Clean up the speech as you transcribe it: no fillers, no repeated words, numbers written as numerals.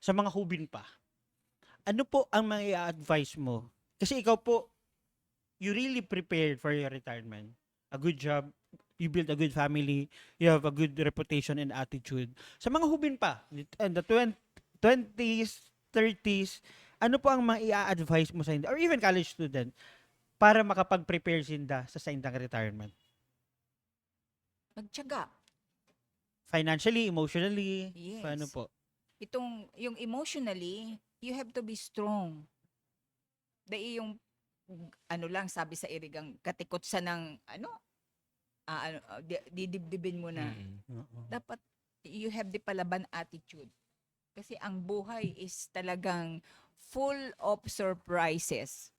sa mga hubin pa, ano po ang mai-advise mo? Kasi ikaw po, you really prepared for your retirement. A good job, you build a good family, you have a good reputation and attitude. Sa mga hubin pa, in the 20s, 30s, ano po ang mai-advise mo sa hindi, or even college student, para makapag-prepare sinda sa indang retirement? Magtiyaga. Financially, emotionally, Yes. paano po? Yung emotionally, you have to be strong. Dahil yung ano lang sabi sa irigang katikot sa ng didibdibin mo na. Oo. Dapat you have the palaban attitude. Kasi ang buhay is talagang full of surprises.